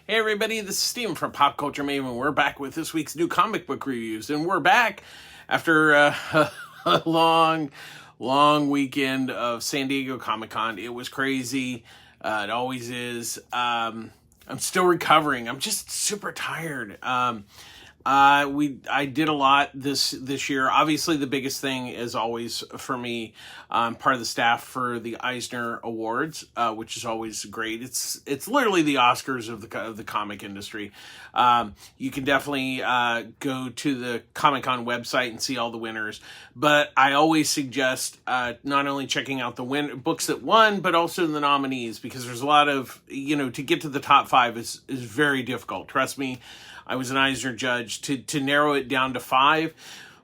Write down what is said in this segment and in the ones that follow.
Hey everybody, this is Steven from Pop Culture Maven. We're back with this week's new comic book reviews, and we're back after a long weekend of San Diego Comic-Con. It was crazy. It always is. I'm still recovering. I'm just super tired. I did a lot this year. Obviously, the biggest thing is always for me. I'm part of the staff for the Eisner Awards, which is always great. It's literally the Oscars of the comic industry. You can definitely go to the Comic-Con website and see all the winners. But I always suggest not only checking out the books that won, but also the nominees, because there's a lot of, to get to the top 5 is very difficult. Trust me. I was an Eisner judge. To narrow it down to 5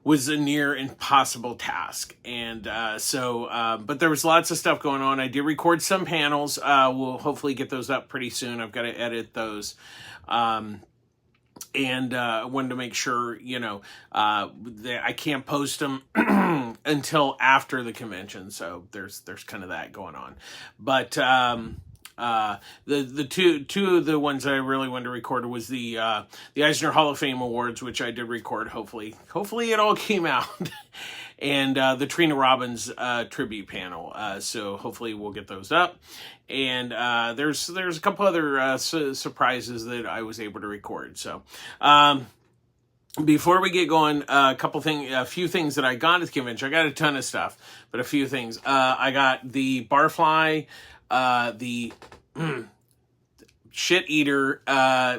was a near impossible task. And but there was lots of stuff going on. I did record some panels. We'll hopefully get those up pretty soon. I've got to edit those. And wanted to make sure, that I can't post them until after the convention. So there's kind of that going on. But the two of the ones that I really wanted to record was the Eisner Hall of Fame Awards, which I did record. Hopefully it all came out, and the Trina Robbins tribute panel. So hopefully we'll get those up. And there's a couple other surprises that I was able to record. So before we get going, a few things that I got at the convention. I got a ton of stuff, but a few things. I got the Barfly, the Shit Eater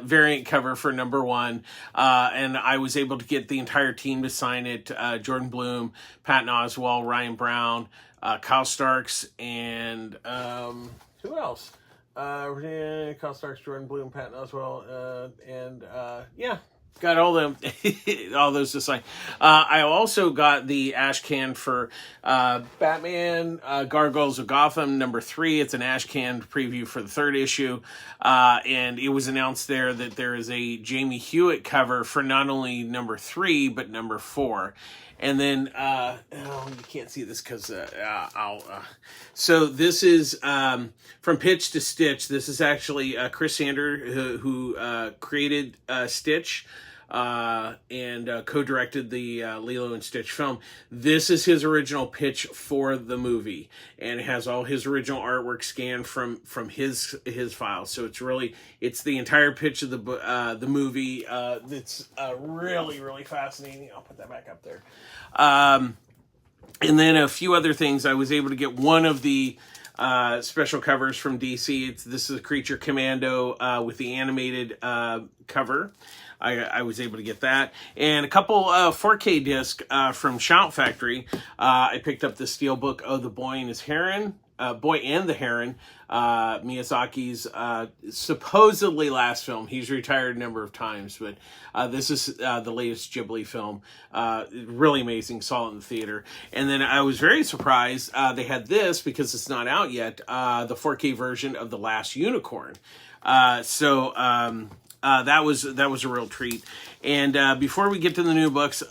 variant cover for #1, and I was able to get the entire team to sign it. Jordan Bloom, Patton Oswalt, Ryan Brown, Kyle Starks, and who else? Kyle Starks, Jordan Bloom, Patton Oswalt, and got all them, all those to sign. I also got the ash can for Batman Gargoyles of Gotham #3. It's an ash can preview for the 3rd issue. And it was announced there that there is a Jamie Hewitt cover for not only #3, but #4. And then, you can't see this because so this is from Pitch to Stitch. This is actually Chris Sander who created Stitch and co-directed the Lilo and Stitch film. This is his original pitch for the movie, and it has all his original artwork scanned from his files. So it's the entire pitch of the movie. It's really fascinating. I'll put that back up there. And then a few other things. I was able to get one of the special covers from DC. This is a Creature Commando with the animated cover. I was able to get that. And a couple 4K discs from Shout Factory. I picked up the Steelbook of The Boy and the Heron, Miyazaki's supposedly last film. He's retired a number of times, but this is the latest Ghibli film. Really amazing, saw it in the theater. And then I was very surprised they had this, because it's not out yet, the 4K version of The Last Unicorn. That was a real treat. And before we get to the new books,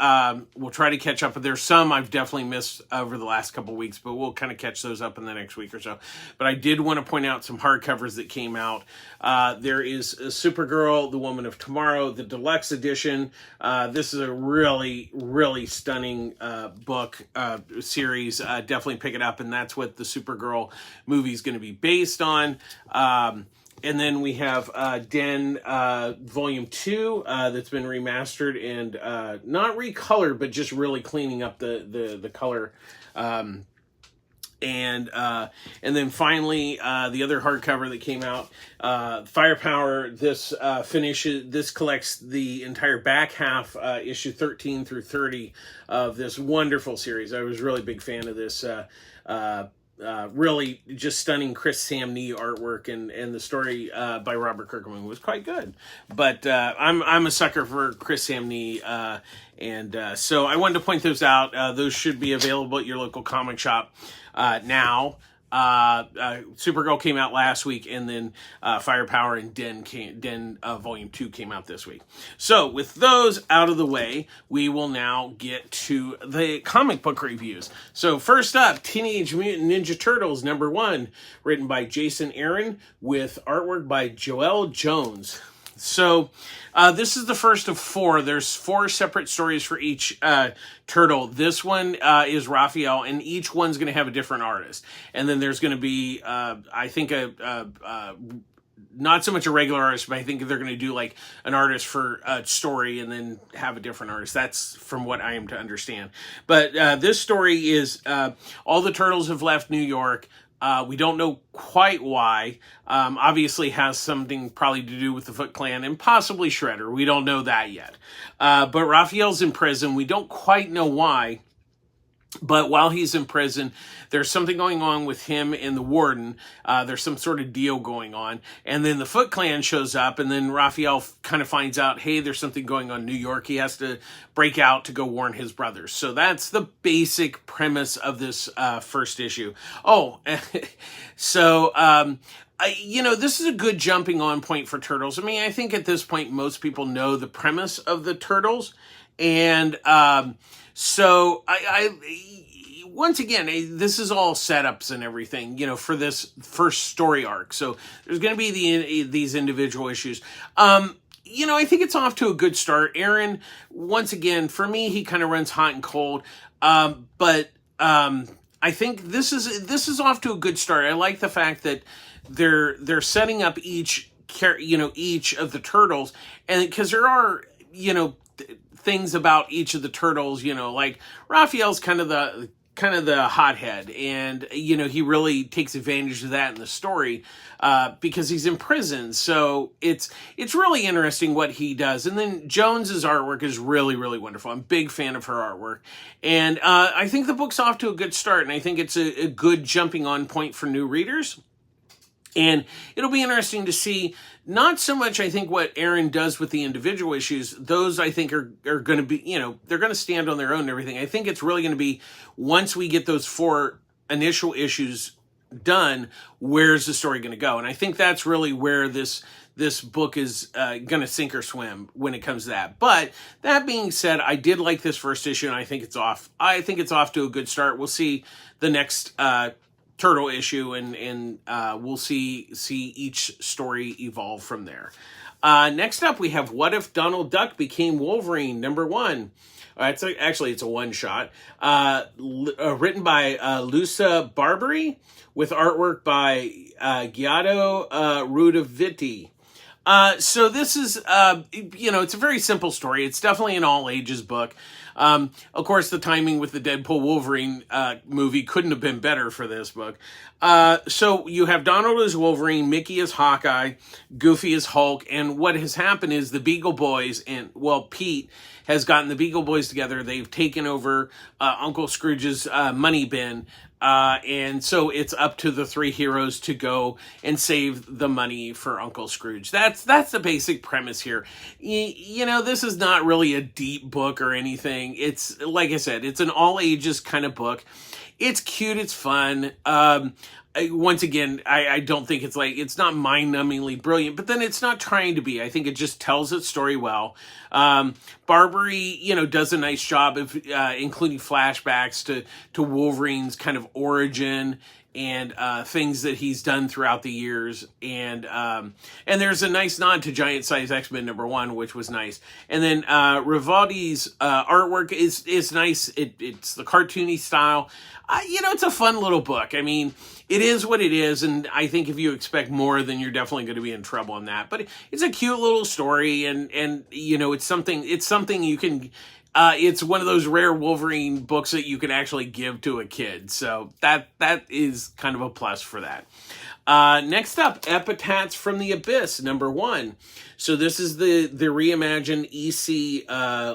we'll try to catch up. There's some I've definitely missed over the last couple weeks, but we'll kind of catch those up in the next week or so. But I did want to point out some hardcovers that came out. There is Supergirl, The Woman of Tomorrow, the deluxe edition. This is a really stunning book series. Definitely pick it up, and that's what the Supergirl movie is going to be based on. And then we have Den Volume 2 that's been remastered and not recolored, but just really cleaning up the color. And then finally, the other hardcover that came out, Firepower. This collects the entire back half, issue 13 through 30 of this wonderful series. I was a really big fan of this. Really just stunning Chris Samnee artwork, and the story by Robert Kirkman was quite good. But I'm a sucker for Chris Samnee, and so I wanted to point those out. Those should be available at your local comic shop now. Supergirl came out last week, and then Firepower and Den Volume 2 came out this week. So with those out of the way, we will now get to the comic book reviews. So first up, Teenage Mutant Ninja Turtles #1, written by Jason Aaron with artwork by Joelle Jones. So this is the first of four. There's four separate stories for each turtle. This one is Raphael, and each one's going to have a different artist. And then there's going to be, I think, not so much a regular artist, but I think they're going to do like an artist for a story and then have a different artist. That's from what I am to understand. But this story is all the turtles have left New York. We don't know quite why. Obviously has something probably to do with the Foot Clan and possibly Shredder. We don't know that yet. But Raphael's in prison. We don't quite know why. But while he's in prison, there's something going on with him and the warden. There's some sort of deal going on. And then the Foot Clan shows up, and then Raphael kind of finds out, hey, there's something going on in New York. He has to break out to go warn his brothers. So that's the basic premise of this first issue. Oh, so... this is a good jumping on point for Turtles. I mean, I think at this point, most people know the premise of the Turtles. And so once again, this is all setups and everything, for this first story arc. So there's going to be these individual issues. I think it's off to a good start. Aaron, once again, for me, he kind of runs hot and cold. But I think this is off to a good start. I like the fact that they're setting up each of the turtles, and because there are things about each of the turtles, like Raphael's kind of the hothead, and he really takes advantage of that in the story because he's in prison. So it's really interesting what he does. And then Jones's artwork is really, really wonderful. I'm a big fan of her artwork, and I think the book's off to a good start, and I think it's a good jumping on point for new readers. And it'll be interesting to see, not so much, I think, what Aaron does with the individual issues. Those, I think, are going to be, they're going to stand on their own and everything. I think it's really going to be, once we get those four initial issues done, where's the story going to go? And I think that's really where this book is going to sink or swim when it comes to that. But that being said, I did like this first issue, and I think it's off to a good start. We'll see the next turtle issue, and we'll see each story evolve from there. Next up, we have What If Donald Duck Became Wolverine, #1. It's a one-shot. Written by Luca Barberi, with artwork by Giotto Rudaviti. So this is, it's a very simple story. It's definitely an all-ages book. Of course, the timing with the Deadpool Wolverine movie couldn't have been better for this book. So you have Donald as Wolverine, Mickey as Hawkeye, Goofy as Hulk, and what has happened is the Beagle Boys Pete has gotten the Beagle Boys together. They've taken over Uncle Scrooge's money bin. And so it's up to the three heroes to go and save the money for Uncle Scrooge. That's the basic premise here. This is not really a deep book or anything. It's, like I said, it's an all ages kind of book. It's cute. It's fun. Once again, I don't think it's not mind-numbingly brilliant, but then it's not trying to be. I think it just tells its story well. Barberi, does a nice job of including flashbacks to Wolverine's kind of origin and things that he's done throughout the years. And there's a nice nod to Giant Size X-Men #1, which was nice. And then Rivaldi's artwork is nice. It's the cartoony style. It's a fun little book. I mean, it is what it is, and I think if you expect more, then you're definitely going to be in trouble on that. But it's a cute little story, and it's something you can. It's one of those rare Wolverine books that you can actually give to a kid. So that is kind of a plus for that. Next up, Epitaphs from the Abyss, #1. So this is the reimagined EC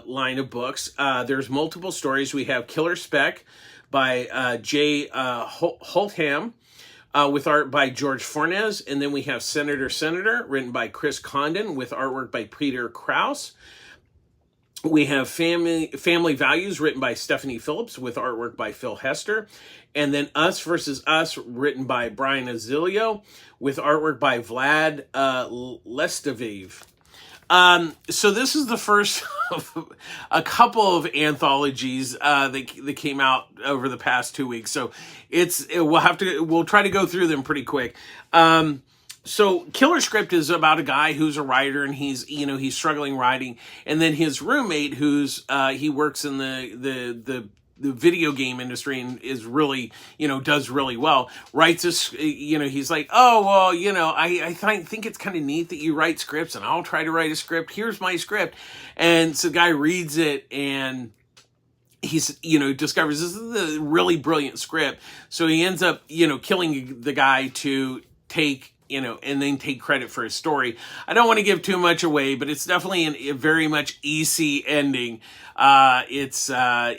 line of books. There's multiple stories. We have Killer Speck by Jay Holtham, with art by George Fornes. And then we have Senator, written by Chris Condon, with artwork by Peter Krause. We have Family Values, written by Stephanie Phillips, with artwork by Phil Hester. And then Us vs. Us, written by Brian Azzilio, with artwork by Vlad Lestaviv. So this is the first of a couple of anthologies that came out over the past 2 weeks. So we'll try to go through them pretty quick. So Killer Script is about a guy who's a writer, and he's struggling writing, and then his roommate, who's he works in the video game industry and is really, does really well, writes he's like, oh, well, I think it's kind of neat that you write scripts, and I'll try to write a script. Here's my script. And so the guy reads it, and he's, discovers this is a really brilliant script. So he ends up, killing the guy to take, and then take credit for his story. I don't want to give too much away, but it's definitely a very much EC ending. It's a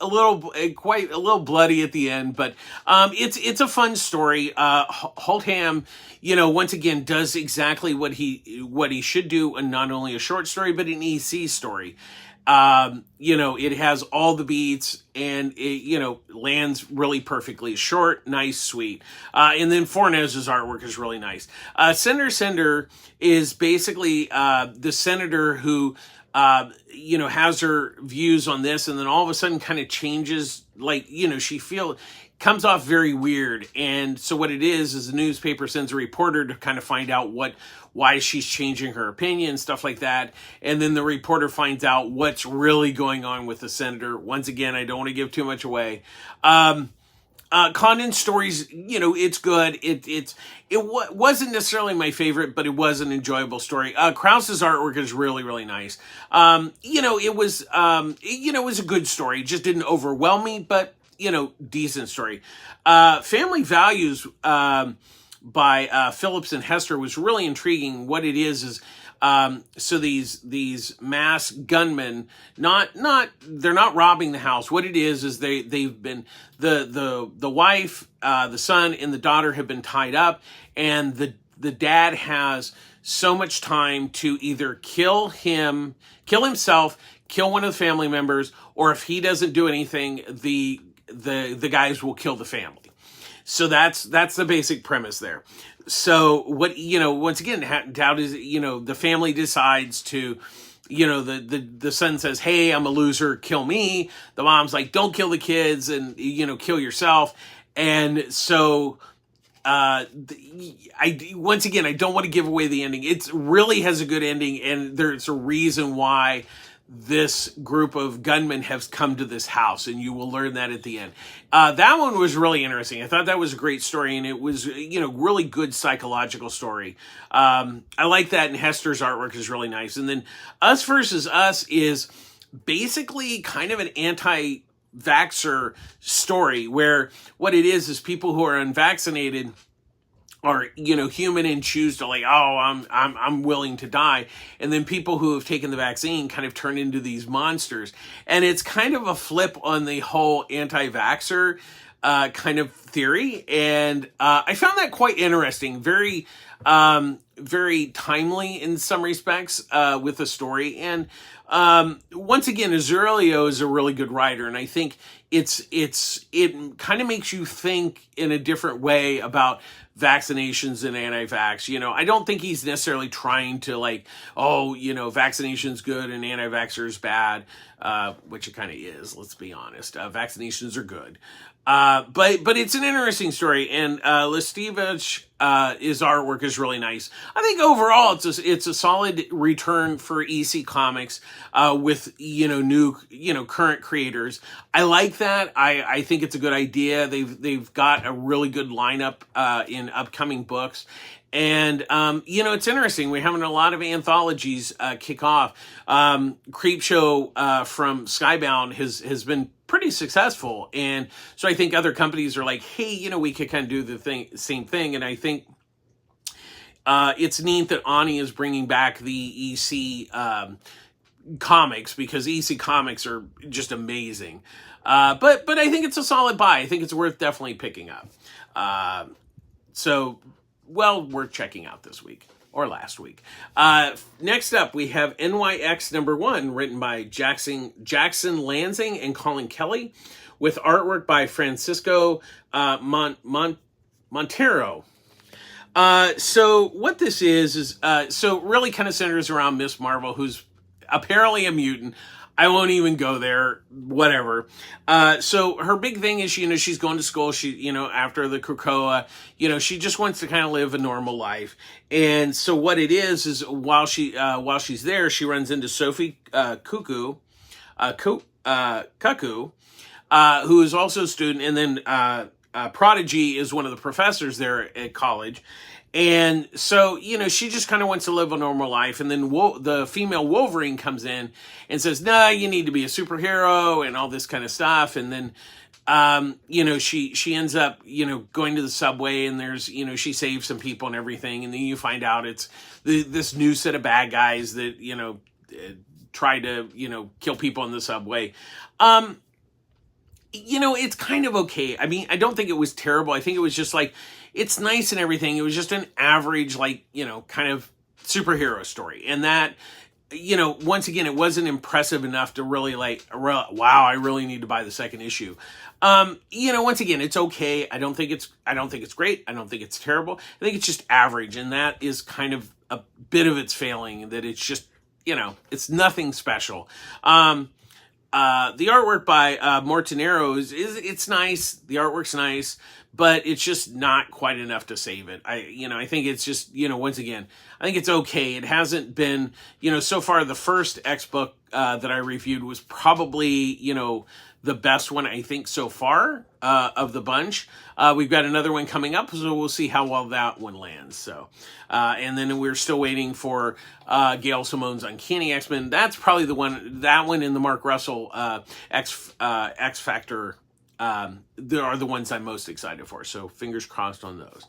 little bloody at the end, but it's a fun story. Holtham, once again does exactly what he should do, and not only a short story but an EC story. It has all the beats, and it, lands really perfectly. Short, nice, sweet. And then Fornes's artwork is really nice. Senator Cinder is basically the senator who has her views on this, and then all of a sudden kind of changes, comes off very weird. And so what it is the newspaper sends a reporter to kind of find out why she's changing her opinion, stuff like that. And then the reporter finds out what's really going on with the senator. Once again, I don't want to give too much away. Condon stories, it's good. It wasn't necessarily my favorite, but it was an enjoyable story. Krause's artwork is really, really nice. It was a good story. It just didn't overwhelm me, but decent story. Family Values by Phillips and Hester was really intriguing. What it is so these mass gunmen, they're not robbing the house. What it is they've been, the wife, the son, and the daughter have been tied up, and the dad has so much time to either kill himself, kill one of the family members, or if he doesn't do anything, the guys will kill the family. So that's the basic premise there. So what, once again, doubt is, the family decides to, the son says, hey, I'm a loser, kill me. The mom's like, don't kill the kids, and, kill yourself. And so, once again, I don't want to give away the ending. It really has a good ending, and there's a reason why this group of gunmen have come to this house, and you will learn that at the end. That one was really interesting. I thought that was a great story, and it was, really good psychological story. I like that, and Hester's artwork is really nice. And then Us Versus Us is basically kind of an anti-vaxxer story, where what it is people who are unvaccinated are, human and choose to I'm willing to die. And then people who have taken the vaccine kind of turn into these monsters. And it's kind of a flip on the whole anti-vaxxer kind of theory. And I found that quite interesting. Very, very timely in some respects with the story. And once again, Azzurlio is a really good writer. And I think it kind of makes you think in a different way about vaccinations and anti-vax. I don't think he's necessarily trying to vaccination's good and anti-vaxxer is bad, which it kind of is, let's be honest. Vaccinations are good. But it's an interesting story, and Lestevich, his artwork is really nice. I think overall it's a solid return for EC Comics with new current creators. I like that. I think it's a good idea. They've got a really good lineup in upcoming books. And, it's interesting. We're having a lot of anthologies kick off. Creepshow from Skybound has been pretty successful. And so I think other companies are like, hey, we could kind of do the same thing. And I think it's neat that Ani is bringing back the EC comics, because EC comics are just amazing. But I think it's a solid buy. I think it's worth definitely picking up. Worth checking out this week or last week. Next up, we have NYX #1, written by Jackson Lansing and Colin Kelly, with artwork by Francisco Montero. So what this is really kind of centers around Miss Marvel, who's apparently a mutant. I won't even go there, whatever. So her big thing is, she's going to school. She, after the Krakoa, she just wants to kind of live a normal life. And so what it is while she's there, she runs into Sophie Cuckoo, who is also a student. And then Prodigy is one of the professors there at college. And so, she just kind of wants to live a normal life. And then the female Wolverine comes in and says, nah, you need to be a superhero and all this kind of stuff. And then, she ends up, going to the subway, and there's, she saves some people and everything. And then you find out it's this new set of bad guys that, try to, kill people in the subway. It's kind of okay. I mean, I don't think it was terrible. I think it was just like, it's nice and everything. It was just an average, kind of superhero story. And that, once again, it wasn't impressive enough to really wow, I really need to buy the second issue. Once again, it's okay. I don't think it's great. I don't think it's terrible. I think it's just average. And that is kind of a bit of its failing, that it's just, it's nothing special. The artwork by Mortonero it's nice. The artwork's nice, but it's just not quite enough to save it. I think it's just, once again, I think it's okay. It hasn't been, so far the first X book that I reviewed was probably, the best one, I think, so far of the bunch. We've got another one coming up, so we'll see how well that one lands. So, and then we're still waiting for Gail Simone's Uncanny X-Men. That's probably that one in the Mark Russell X Factor are the ones I'm most excited for. So fingers crossed on those.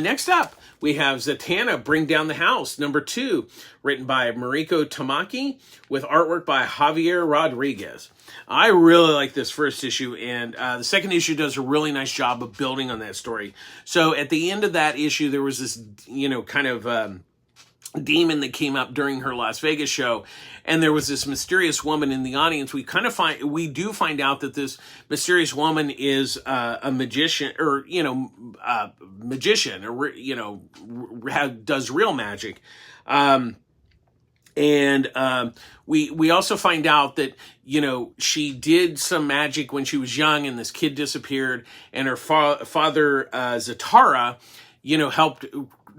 Next up, we have Zatanna, Bring Down the House, #2, written by Mariko Tamaki with artwork by Javier Rodriguez. I really like this first issue, and the second issue does a really nice job of building on that story. So at the end of that issue, there was this, kind of demon that came up during her Las Vegas show, and there was this mysterious woman in the audience. We do find out that this mysterious woman is a magician, or does real magic. We also find out that, she did some magic when she was young, and this kid disappeared, and her father, Zatanna,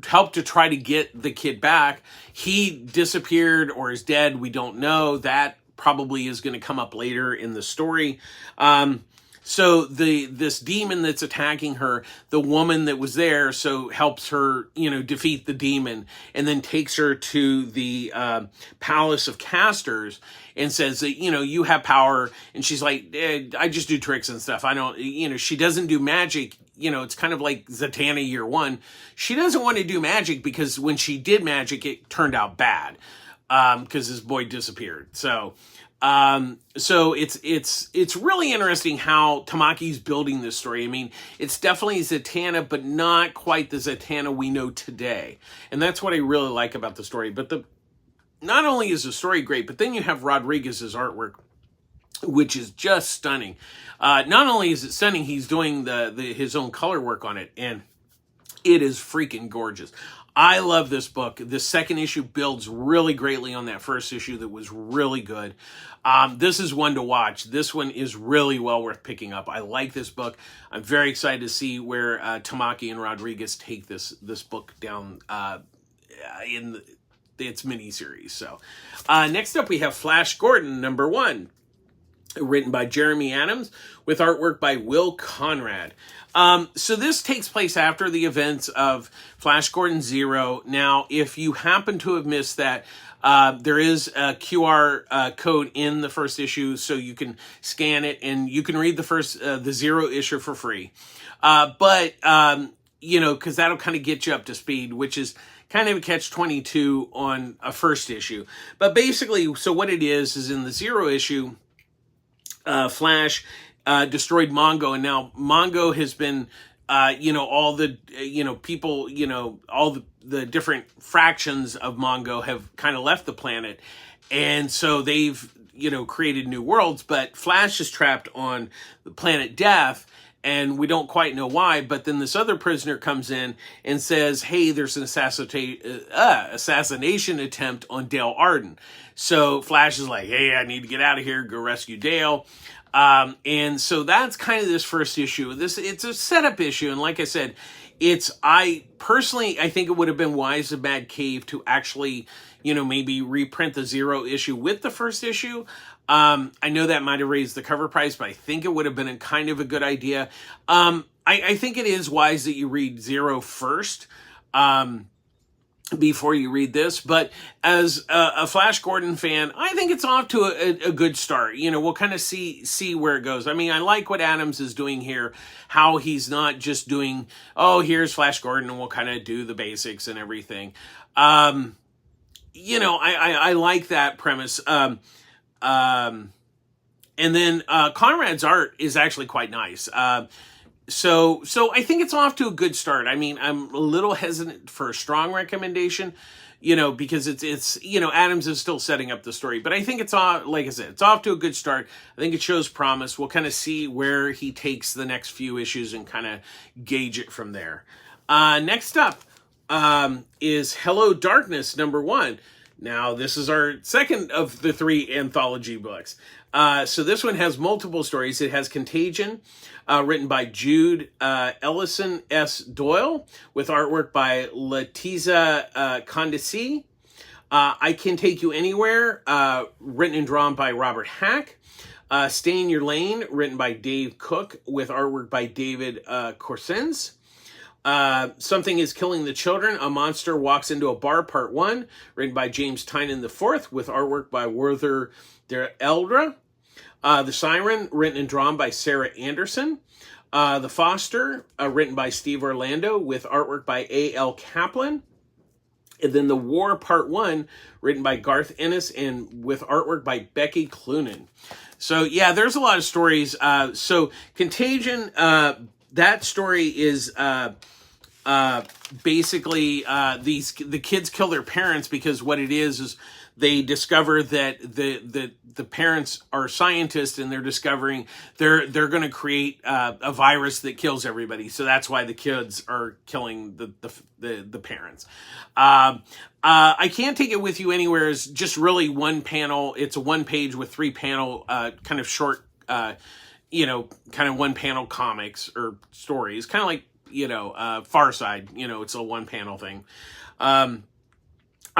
helped to try to get the kid back. He disappeared or is dead. We don't know. That probably is going to come up later in the story. So this demon that's attacking her, the woman that was there, so helps her, defeat the demon, and then takes her to the Palace of Casters and says that, you have power. And she's like, I just do tricks and stuff. I don't, she doesn't do magic. It's kind of like Zatanna year one. She doesn't want to do magic because when she did magic, it turned out bad because his boy disappeared. So it's really interesting how Tamaki's building this story. I mean, it's definitely Zatanna, but not quite the Zatanna we know today. And that's what I really like about the story. But not only is the story great, but then you have Rodriguez's artwork, which is just stunning. Not only is it stunning, he's doing his own color work on it, and it is freaking gorgeous. I love this book. The second issue builds really greatly on that first issue that was really good. This is one to watch. This one is really well worth picking up. I like this book. I'm very excited to see where Tamaki and Rodriguez take this book down in its miniseries. So next up, we have Flash Gordon, #1. Written by Jeremy Adams with artwork by Will Conrad. So this takes place after the events of Flash Gordon Zero. Now, if you happen to have missed that, there is a QR code in the first issue, so you can scan it and you can read the Zero issue for free. But because that'll kind of get you up to speed, which is kind of a catch-22 on a first issue. But basically, so what it is in the Zero issue, Flash destroyed Mongo, and now Mongo has been, all the, people, all the different fractions of Mongo have kind of left the planet, and so they've, created new worlds, but Flash is trapped on the planet Death, and we don't quite know why. But then this other prisoner comes in and says, hey, there's an assassination attempt on Dale Arden. So Flash is like, hey, I need to get out of here, go rescue Dale. And so that's kind of this first issue. It's a setup issue, and like I said, I think it would have been wise of Mad Cave to actually, maybe reprint the Zero issue with the first issue. I know that might have raised the cover price, but I think it would have been a kind of a good idea. I think it is wise that you read Zero first, before you read this. But as a Flash Gordon fan, I think it's off to a good start. We'll kind of see where it goes. I mean, I like what Adams is doing here, how he's not just doing, oh, here's Flash Gordon, and we'll kind of do the basics and everything. I like that premise. And then Conrad's art is actually quite nice. So I think it's off to a good start. I mean, I'm a little hesitant for a strong recommendation, because it's Adams is still setting up the story. But I think it's off, like I said, it's off to a good start. I think it shows promise. We'll kind of see where he takes the next few issues and kind of gauge it from there. Next up is Hello Darkness #1. Now, this is our second of the 3 anthology books. So this one has multiple stories. It has Contagion, written by Jude Ellison S. Doyle, with artwork by Letiza Condesi. I Can Take You Anywhere, written and drawn by Robert Hack. Stay in Your Lane, written by Dave Cook, with artwork by David Corsens. Something is Killing the Children. A Monster Walks into a Bar, Part 1, written by James Tynan IV, with artwork by Werther der Eldra. The Siren, written and drawn by Sarah Anderson. The Foster, written by Steve Orlando, with artwork by A.L. Kaplan. And then The War, Part 1, written by Garth Ennis, and with artwork by Becky Cloonan. So, yeah, there's a lot of stories. So, Contagion, that story is basically the kids kill their parents, because what it is they discover that the parents are scientists, and they're discovering they're going to create a virus that kills everybody. So that's why the kids are killing the parents. I Can't Take It With You Anywhere is just really one panel. It's a one page with 3 panel kind of short kind of one panel comics or stories, kind of like, Far Side, it's a one panel thing. I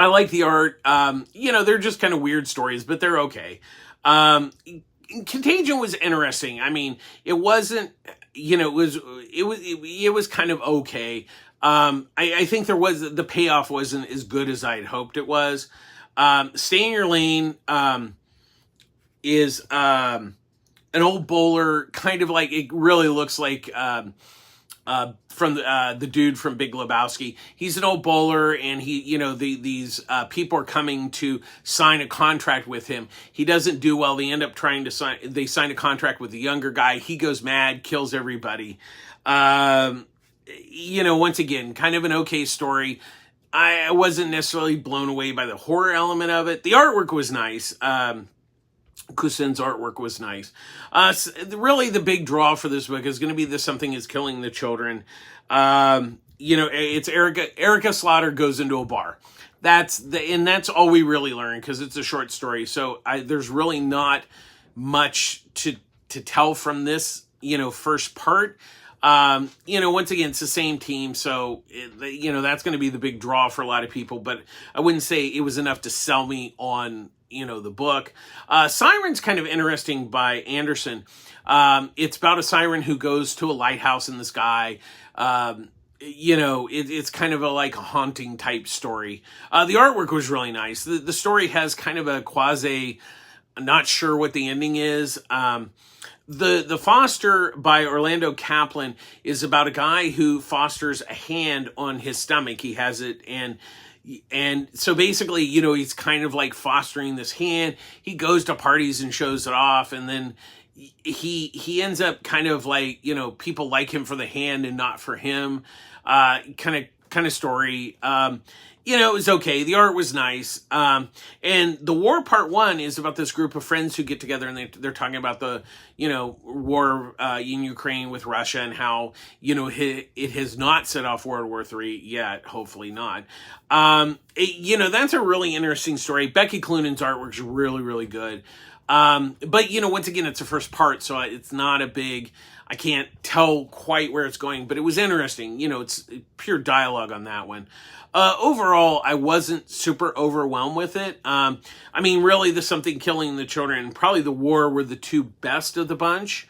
like the art. They're just kind of weird stories, but they're okay. Contagion was interesting. I mean, it wasn't, it was kind of okay. I think the payoff wasn't as good as I had hoped it was. Stay in Your Lane, is, an old bowler, kind of like, it really looks like from the dude from Big Lebowski. He's an old bowler, and these people are coming to sign a contract with him. He doesn't do well. They end up they sign a contract with the younger guy. He goes mad, kills everybody. Once again, kind of an okay story. I wasn't necessarily blown away by the horror element of it. The artwork was nice. Cousin's artwork was nice. Really, the big draw for this book is going to be Something is Killing the Children. It's Erica Slaughter goes into a bar. That's all we really learn, because it's a short story. So there's really not much to tell from this, first part. Once again, it's the same team, so that's going to be the big draw for a lot of people. But I wouldn't say it was enough to sell me on the book. Siren's kind of interesting by Anderson. It's about a siren who goes to a lighthouse in the sky. It's kind of like a haunting type story. The artwork was really nice. The story has kind of a quasi, not sure what the ending is. The Foster by Orlando Kaplan is about a guy who fosters a hand on his stomach. He has it, and so basically, he's kind of like fostering this hand. He goes to parties and shows it off, and then he ends up kind of like, people like him for the hand and not for him. Kind of kind of story. It was okay. The art was nice. And the war part 1 is about this group of friends who get together and they're talking about the, war in Ukraine with Russia and how, it has not set off World War III yet. Hopefully not. That's a really interesting story. Becky Cloonan's artwork's really, really good. But once again, it's the first part, so it's not a big, I can't tell quite where it's going, but it was interesting. It's pure dialogue on that one. Overall, I wasn't super overwhelmed with it. Really, the Something Killing the Children and probably The War were the 2 best of the bunch.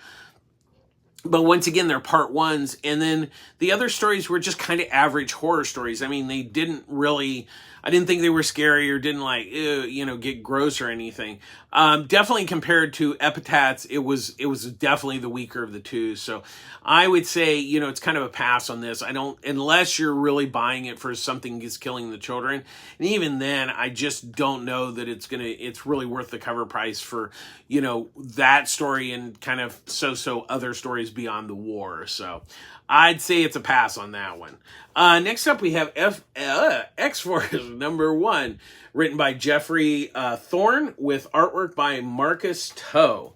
But once again, they're part 1s. And then the other stories were just kind of average horror stories. They didn't really, I didn't think they were scary or didn't get gross or anything. Definitely compared to Epitaphs, it was definitely the weaker of the 2. So I would say, it's kind of a pass on this. Unless you're really buying it for Something is Killing the Children. And even then, I just don't know that it's really worth the cover price for, that story and kind of so other stories beyond the war. So I'd say it's a pass on that one. Next up, we have X-Force #1, written by Jeffrey Thorne with artwork by Marcus Toe.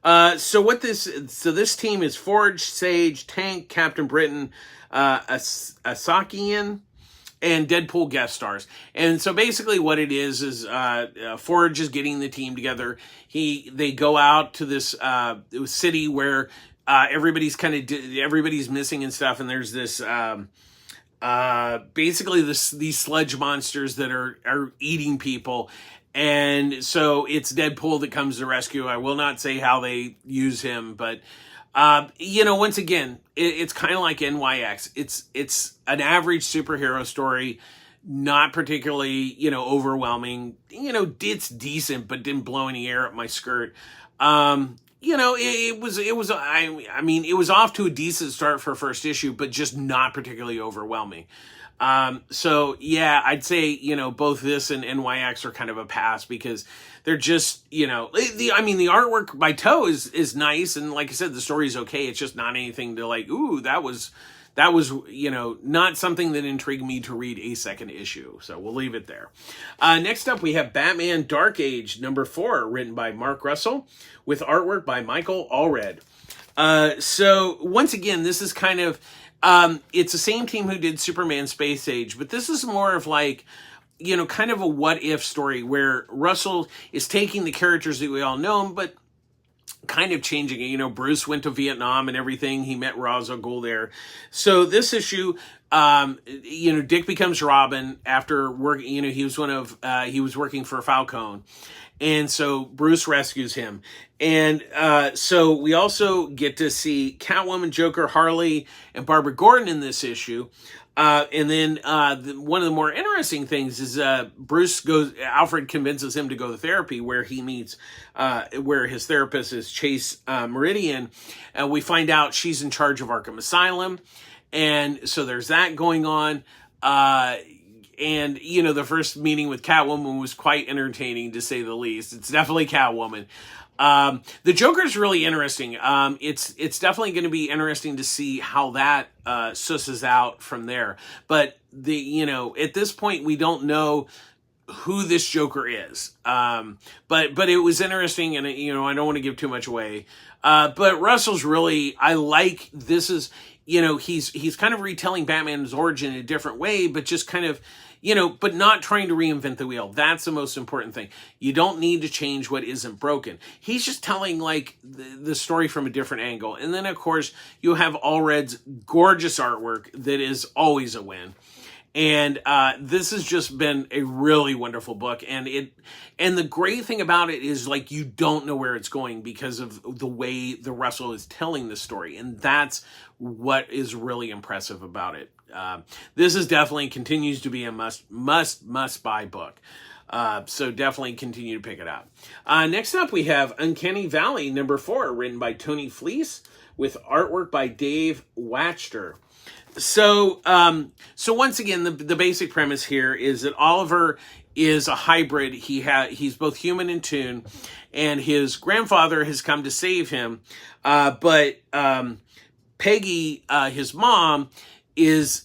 So this team is Forge, Sage, Tank, Captain Britain, Asakian, and Deadpool guest stars. And so basically what it is Forge is getting the team together. They go out to this city where everybody's missing and stuff, and there's this basically these sludge monsters that are eating people. And so it's Deadpool that comes to rescue. I will not say how they use him, but once again, it's kind of like NYX. It's an average superhero story, not particularly, overwhelming. It's decent, but didn't blow any air up my skirt. It was off to a decent start for first issue, but just not particularly overwhelming. So yeah, I'd say, both this and NYX are kind of a pass because they're just, the artwork by Toe is nice. And like I said, the story's okay. It's just not anything to like, ooh, that was, not something that intrigued me to read a second issue. So we'll leave it there. Next up, we have Batman Dark Age #4, written by Mark Russell with artwork by Michael Allred. So once again, this is kind of, it's the same team who did Superman Space Age, but this is more of like, kind of a what if story where Russell is taking the characters that we all know, but kind of changing it. Bruce went to Vietnam and everything. He met Ra's al Ghul there. So this issue, Dick becomes Robin after work. He was working for Falcone. And so Bruce rescues him. And so we also get to see Catwoman, Joker, Harley, and Barbara Gordon in this issue. And then one of the more interesting things is Alfred convinces him to go to therapy where he meets, where his therapist is Chase Meridian. And we find out she's in charge of Arkham Asylum. And so there's that going on. And, the first meeting with Catwoman was quite entertaining, to say the least. It's definitely Catwoman. The Joker's really interesting. It's definitely going to be interesting to see how that susses out from there. But at this point, we don't know who this Joker is. But it was interesting, and I don't want to give too much away. But Russell's really, I like this is, he's kind of retelling Batman's origin in a different way, but just kind of, but not trying to reinvent the wheel. That's the most important thing. You don't need to change what isn't broken. He's just telling like the story from a different angle. And then of course you have Allred's gorgeous artwork that is always a win. And this has just been a really wonderful book. And the great thing about it is like you don't know where it's going because of the way the Russell is telling the story. And that's what is really impressive about it. This is definitely continues to be a must buy book. So definitely continue to pick it up. Next up, we have Uncanny Valley #4, written by Tony Fleece with artwork by Dave Wachter. So once again, the basic premise here is that Oliver is a hybrid. He's both human and toon, and his grandfather has come to save him. But Peggy, his mom, is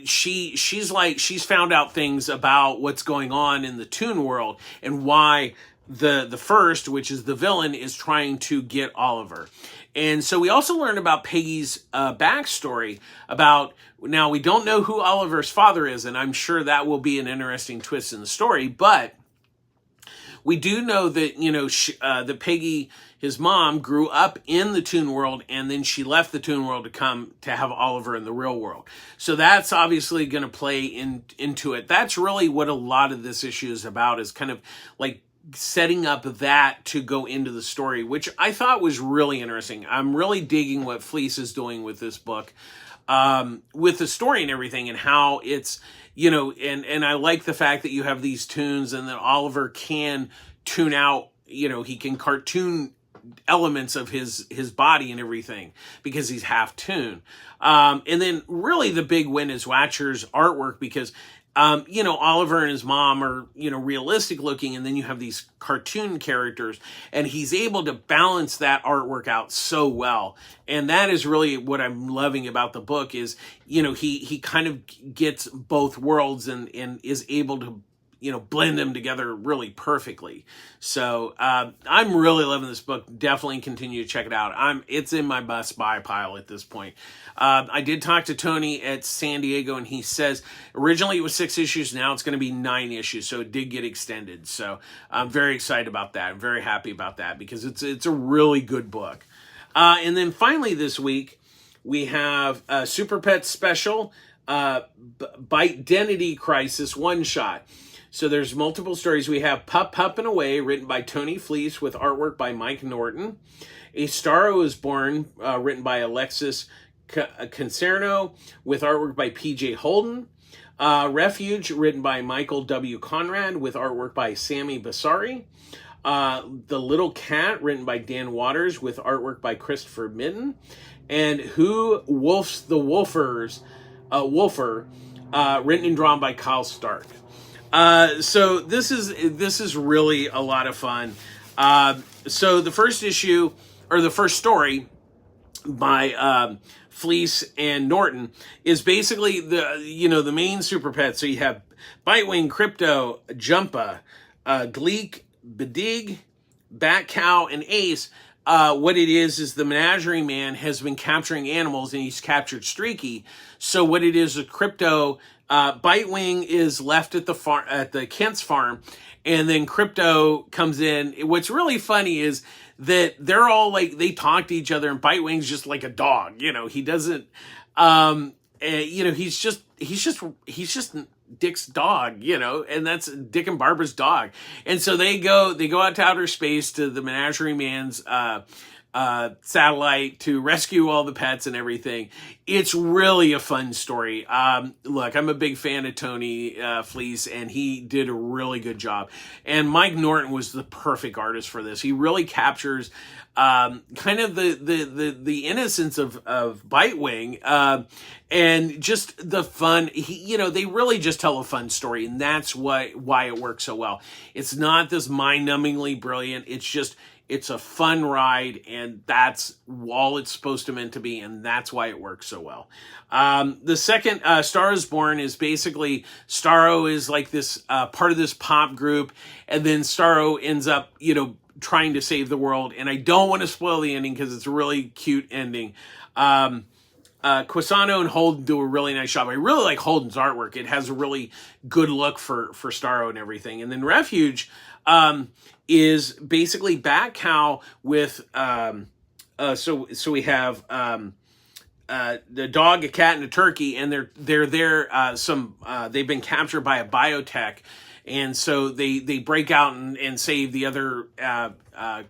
she's found out things about what's going on in the Toon world and why the first, which is the villain, is trying to get Oliver. And so we also learned about Peggy's backstory about, now we don't know who Oliver's father is, and I'm sure that will be an interesting twist in the story, but we do know that, that Peggy, his mom, grew up in the Toon world, and then she left the Toon world to come to have Oliver in the real world. So that's obviously going to play into it. That's really what a lot of this issue is about, is kind of like setting up that to go into the story, which I thought was really interesting. I'm really digging what Fleece is doing with this book, with the story and everything, and how it's, and I like the fact that you have these toons and that Oliver can tune out, he can cartoon elements of his body and everything because he's half toon. And then really the big win is Watcher's artwork, because Oliver and his mom are, realistic looking, and then you have these cartoon characters, and he's able to balance that artwork out so well. And that is really what I'm loving about the book is, he kind of gets both worlds and is able to, blend them together really perfectly. So, I'm really loving this book. Definitely continue to check it out. It's in my must buy pile at this point. I did talk to Tony at San Diego, and he says originally it was 6 issues. Now it's going to be 9 issues. So it did get extended. So I'm very excited about that. I'm very happy about that because it's a really good book. And then finally this week we have a Super Pets special, Bitedenity Crisis one shot. So there's multiple stories. We have Pup and Away, written by Tony Fleece with artwork by Mike Norton. A Starro is Born, written by Alexis Concerno with artwork by P.J. Holden. Refuge, written by Michael W. Conrad with artwork by Sammy Basari. The Little Cat, written by Dan Waters with artwork by Christopher Mitten. And Who Wolfs the Wolfer, written and drawn by Kyle Stark. So this is really a lot of fun. So the first issue, or the first story by Fleece and Norton, is basically the main Super Pets. So you have Bitewing, Crypto, Jumpa, Gleek, Bedig, Bat Cow, and Ace. What it is the Menagerie Man has been capturing animals, and he's captured Streaky. So what it is Crypto, Bitewing is left at the Kent's farm, and then Crypto comes in. What's really funny is that they're all like, they talk to each other, and Bitewing's just like a dog. He doesn't, he's just Dick's dog, and that's Dick and Barbara's dog. And so they go out to outer space to the Menagerie Man's satellite to rescue all the pets and everything. It's really a fun story. Look, I'm a big fan of Tony Fleece, and he did a really good job. And Mike Norton was the perfect artist for this. He really captures kind of the innocence of Bitewing, and just the fun. They really just tell a fun story, and that's why it works so well. It's not this mind-numbingly brilliant. It's a fun ride, and that's all it's supposed to meant to be, and that's why it works so well. The second, Starro is Born, is basically Starro is like this part of this pop group, and then Starro ends up, trying to save the world. And I don't want to spoil the ending because it's a really cute ending. Quasano and Holden do a really nice job. I really like Holden's artwork. It has a really good look for Starro and everything. And then Refuge is basically Bat Cow with so we have the dog, a cat, and a turkey, and they're there. They've been captured by a biotech, and so they break out and save the other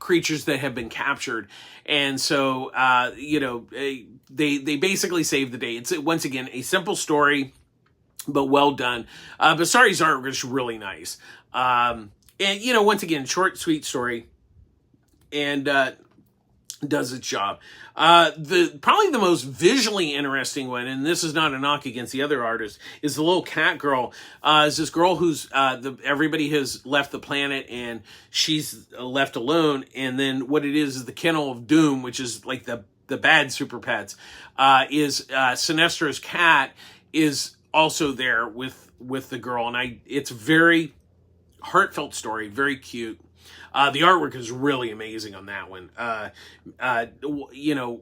creatures that have been captured. And so they basically save the day. It's once again a simple story, but well done. Basari's art was really nice. And, once again, short, sweet story, and does its job. Probably the most visually interesting one, and this is not a knock against the other artists, is the Little Cat Girl. Is this girl who's everybody has left the planet, and she's left alone. And then what it is the Kennel of Doom, which is like the bad Super Pets, is Sinestro's cat. is also there with the girl, and it's very heartfelt story, very cute. The artwork is really amazing on that one.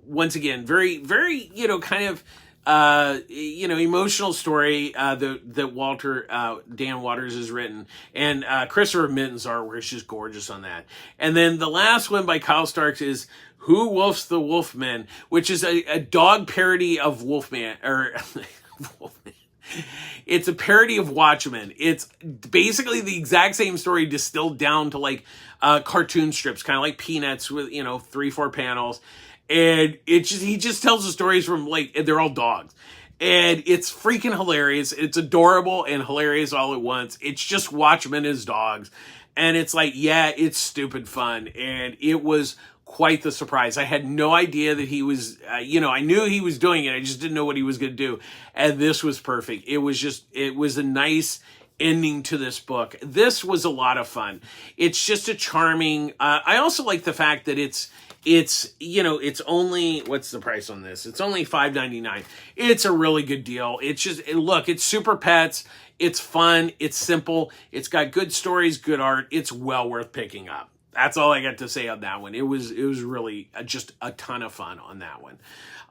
Once again, very, very, kind of, emotional story that Dan Waters has written, and Christopher Mitten's artwork is just gorgeous on that. And then the last one by Kyle Starks is Who Wolfs the Wolfmen, which is a dog parody of Wolfman, or Wolfman. It's a parody of Watchmen. It's basically the exact same story distilled down to like cartoon strips, kind of like Peanuts with 3-4 panels, and he just tells the stories from like they're all dogs, and it's freaking hilarious. It's adorable and hilarious all at once. It's just Watchmen as dogs, and it's like, yeah, it's stupid fun, and it was quite the surprise. I had no idea that he was, I knew he was doing it. I just didn't know what he was going to do. And this was perfect. It was a nice ending to this book. This was a lot of fun. It's just a charming, I also like the fact that it's only, what's the price on this? It's only $5.99. It's a really good deal. It's just, look, it's super pets. It's fun. It's simple. It's got good stories, good art. It's well worth picking up. That's all I got to say on that one. It was really just a ton of fun on that one.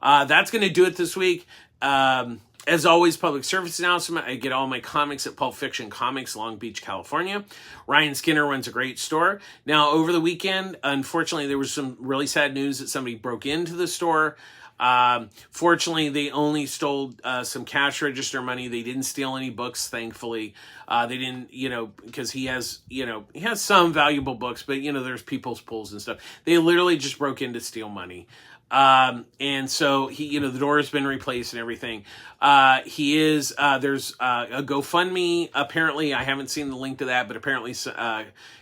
That's going to do it this week. As always, public service announcement. I get all my comics at Pulp Fiction Comics, Long Beach, California. Ryan Skinner runs a great store. Now, over the weekend, unfortunately, there was some really sad news that somebody broke into the store. Fortunately, they only stole some cash register money. They didn't steal any books, thankfully. They didn't, because he has some valuable books, but, there's people's pools and stuff. They literally just broke in to steal money. And so he, the door has been replaced and everything. There's a GoFundMe. Apparently, I haven't seen the link to that, but apparently,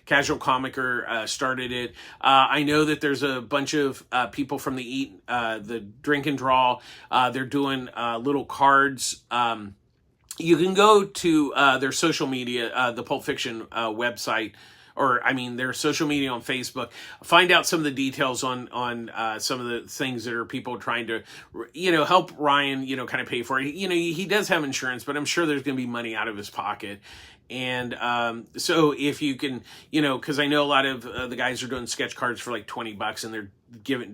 Casual Comicer, started it. I know that there's a bunch of, people from the Drink and Draw. They're doing, little cards. You can go to, their social media, the Pulp Fiction, website, their social media on Facebook. Find out some of the details on some of the things that are people trying to, help Ryan, kind of pay for it. He does have insurance, but I'm sure there's going to be money out of his pocket. And so if you can, because I know a lot of the guys are doing sketch cards for like $20 and they're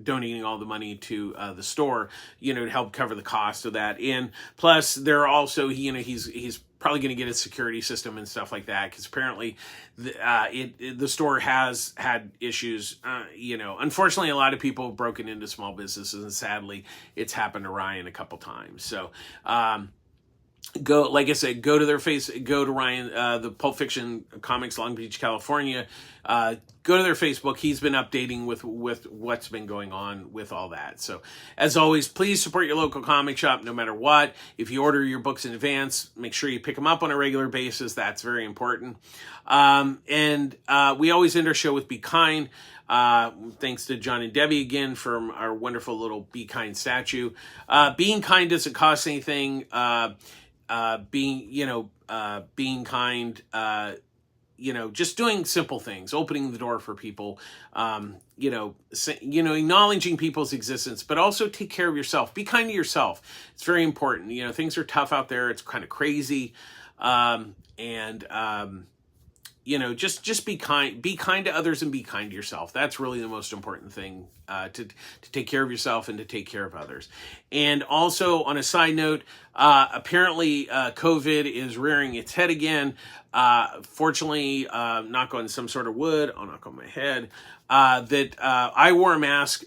donating all the money to the store, to help cover the cost of that. And plus, they're also, he's probably going to get a security system and stuff like that, because apparently the store has had issues. Unfortunately, a lot of people have broken into small businesses, and sadly, it's happened to Ryan a couple times. So, like I said, go to Ryan, the Pulp Fiction Comics, Long Beach, California. Go to their Facebook. He's been updating with what's been going on with all that. So, as always, please support your local comic shop no matter what. If you order your books in advance, make sure you pick them up on a regular basis. That's very important. And we always end our show with Be Kind. Thanks to John and Debbie again for our wonderful little Be Kind statue. Being kind doesn't cost anything. Being kind, just doing simple things, opening the door for people, acknowledging people's existence, but also take care of yourself. Be kind to yourself. It's very important. Things are tough out there. It's kind of crazy. Just be kind to others and be kind to yourself. That's really the most important thing, to take care of yourself and to take care of others. And also, on a side note, apparently COVID is rearing its head again. Fortunately, knock on some sort of wood, I'll knock on my head, that I wore a mask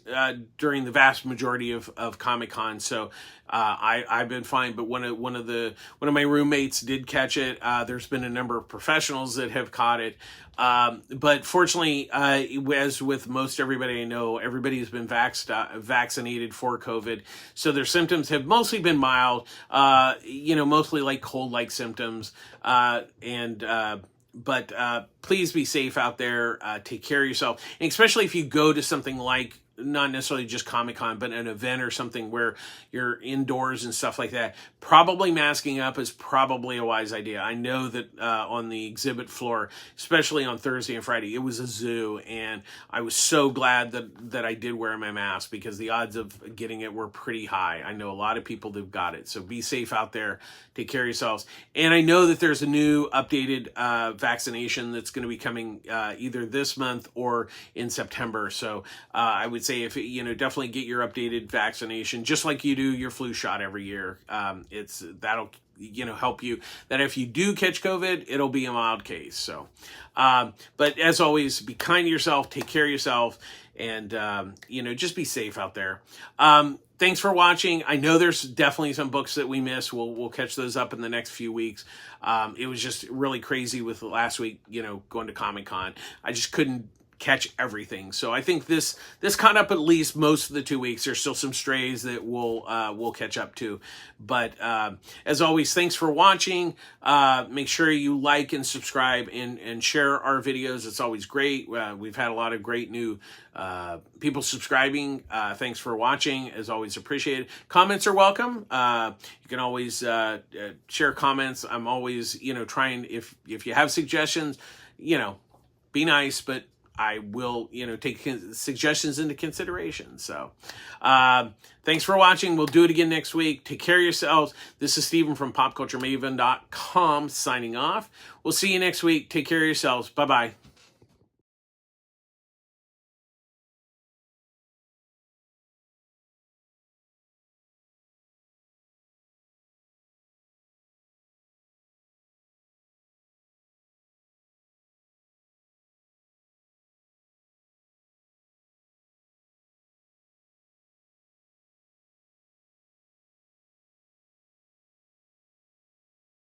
during the vast majority of Comic-Con, so I've been fine. But one of my roommates did catch it. There's been a number of professionals that have caught it. But fortunately, as with most everybody I know, everybody has been vaccinated for COVID. So their symptoms have mostly been mild, mostly like cold-like symptoms. But please be safe out there. Take care of yourself. And especially if you go to something like, not necessarily just Comic-Con, but an event or something where you're indoors and stuff like that, probably masking up is probably a wise idea. I know that on the exhibit floor, especially on Thursday and Friday, it was a zoo, and I was so glad that I did wear my mask, because the odds of getting it were pretty high. I know a lot of people that got it, so be safe out there. Take care of yourselves. And I know that there's a new updated vaccination that's going to be coming either this month or in September. So I would say, if definitely get your updated vaccination, just like you do your flu shot every year. That'll help you, that if you do catch COVID, it'll be a mild case. So but as always, be kind to yourself, take care of yourself, and just be safe out there. Thanks for watching. I know there's definitely some books that we missed. We'll catch those up in the next few weeks. It was just really crazy with last week, going to Comic-Con. I just couldn't catch everything. So I think this caught up at least most of the 2 weeks. There's still some strays that we'll catch up to. But as always, thanks for watching. Make sure you like and subscribe and share our videos. It's always great. We've had a lot of great new people subscribing. Thanks for watching. As always, appreciated. Comments are welcome. You can always share comments. I'm always trying, if you have suggestions, be nice, but I will, take suggestions into consideration. So, thanks for watching. We'll do it again next week. Take care of yourselves. This is Stephen from PopCultureMaven.com signing off. We'll see you next week. Take care of yourselves. Bye-bye.